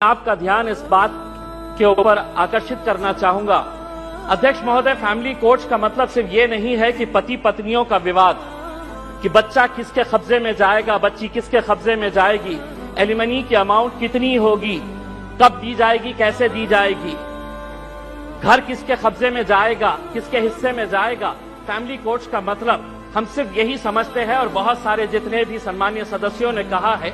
आपका ध्यान इस बात के ऊपर आकर्षित करना चाहूंगा। अध्यक्ष महोदय, फैमिली कोर्ट्स का मतलब सिर्फ ये नहीं है कि पति पत्नियों का विवाद, कि बच्चा किसके कब्जे में जाएगा, बच्ची किसके कब्जे में जाएगी, एलिमनी की अमाउंट कितनी होगी, कब दी जाएगी, कैसे दी जाएगी, घर किसके कब्जे में जाएगा, किसके हिस्से में जाएगा। फैमिली कोर्ट्स का मतलब हम सिर्फ यही समझते हैं और बहुत सारे जितने भी सम्मानीय सदस्यों ने कहा है,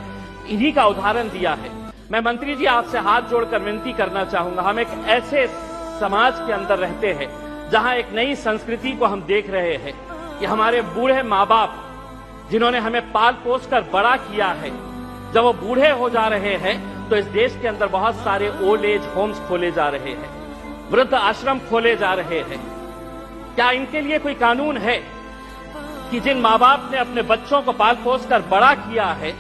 इन्हीं का उदाहरण दिया है। मैं मंत्री जी आपसे हाथ जोड़कर विनती करना चाहूंगा, हम एक ऐसे समाज के अंदर रहते हैं जहां एक नई संस्कृति को हम देख रहे हैं कि हमारे बूढ़े माँ बाप जिन्होंने हमें पाल पोस कर बड़ा किया है, जब वो बूढ़े हो जा रहे हैं तो इस देश के अंदर बहुत सारे ओल्ड एज होम्स खोले जा रहे हैं, वृद्ध आश्रम खोले जा रहे हैं। क्या इनके लिए कोई कानून है कि जिन माँ बाप ने अपने बच्चों को पाल पोस कर बड़ा किया है,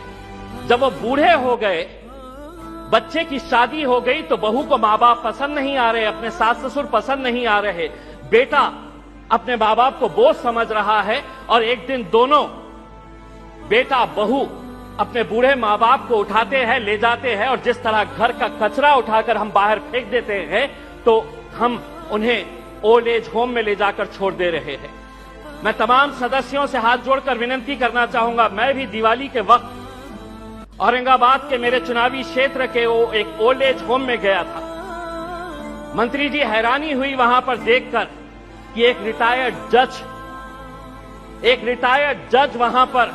जब वो बूढ़े हो गए, बच्चे की शादी हो गई तो बहू को माँ बाप पसंद नहीं आ रहे, अपने सास ससुर पसंद नहीं आ रहे, बेटा अपने माँ बाप को बोझ समझ रहा है और एक दिन दोनों बेटा बहू अपने बूढ़े माँ बाप को उठाते हैं, ले जाते हैं और जिस तरह घर का कचरा उठाकर हम बाहर फेंक देते हैं तो हम उन्हें ओल्ड एज होम में ले जाकर छोड़ दे रहे हैं। मैं तमाम सदस्यों से हाथ जोड़कर विनती करना चाहूंगा, मैं भी दिवाली के वक्त औरंगाबाद के मेरे चुनावी क्षेत्र के वो एक ओल्ड एज होम में गया था। मंत्री जी, हैरानी हुई वहां पर देखकर कि एक रिटायर्ड जज वहां पर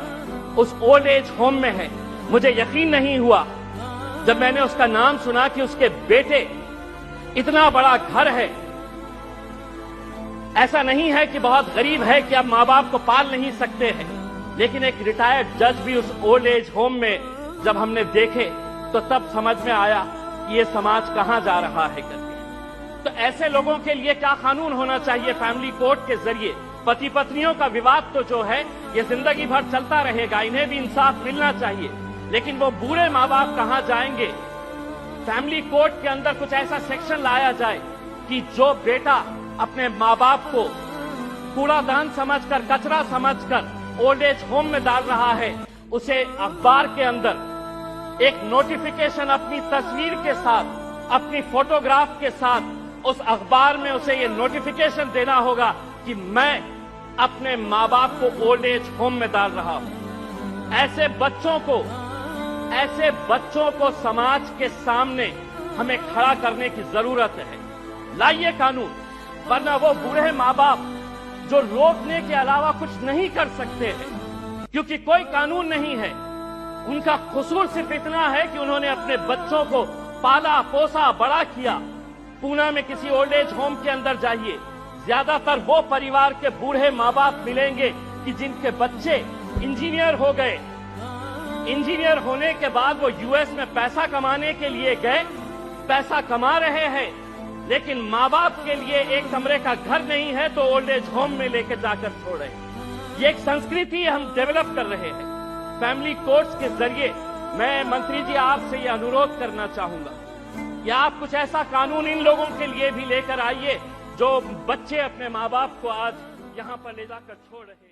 उस ओल्ड एज होम में है। मुझे यकीन नहीं हुआ जब मैंने उसका नाम सुना कि उसके बेटे, इतना बड़ा घर है, ऐसा नहीं है कि बहुत गरीब है कि अब माँ बाप को पाल नहीं सकते हैं, लेकिन एक रिटायर्ड जज भी उस ओल्ड एज होम में जब हमने देखे तो तब समझ में आया कि ये समाज कहां जा रहा है करके। तो ऐसे लोगों के लिए क्या कानून होना चाहिए? फैमिली कोर्ट के जरिए पति पत्नियों का विवाद तो जो है ये जिंदगी भर चलता रहेगा, इन्हें भी इंसाफ मिलना चाहिए, लेकिन वो बूढ़े माँ बाप कहां जाएंगे? फैमिली कोर्ट के अंदर कुछ ऐसा सेक्शन लाया जाए कि जो बेटा अपने माँ बाप को कूड़ादान समझकर, कचरा समझकर ओल्ड एज होम में डाल रहा है, उसे अखबार के अंदर एक नोटिफिकेशन अपनी तस्वीर के साथ, अपनी फोटोग्राफ के साथ उस अखबार में उसे ये नोटिफिकेशन देना होगा कि मैं अपने माँ बाप को ओल्ड एज होम में डाल रहा हूं। ऐसे बच्चों को समाज के सामने हमें खड़ा करने की जरूरत है। लाइए कानून, वरना वो बूढ़े माँ बाप जो रोकने के अलावा कुछ नहीं कर सकते हैं, क्योंकि कोई कानून नहीं है। उनका कसूर सिर्फ इतना है कि उन्होंने अपने बच्चों को पाला पोसा बड़ा किया। पूना में किसी ओल्ड एज होम के अंदर जाइए, ज्यादातर वो परिवार के बूढ़े माँ बाप मिलेंगे कि जिनके बच्चे इंजीनियर हो गए। इंजीनियर होने के बाद वो यूएस में पैसा कमाने के लिए गए, पैसा कमा रहे हैं, लेकिन माँ बाप के लिए एक कमरे का घर नहीं है तो ओल्ड एज होम में लेकर जाकर छोड़े। ये एक संस्कृति हम डेवलप कर रहे हैं। फैमिली कोर्ट्स के जरिए मैं मंत्री जी आपसे ये अनुरोध करना चाहूंगा कि आप कुछ ऐसा कानून इन लोगों के लिए भी लेकर आइए जो बच्चे अपने माँ बाप को आज यहाँ पर ले जाकर छोड़ रहे हैं।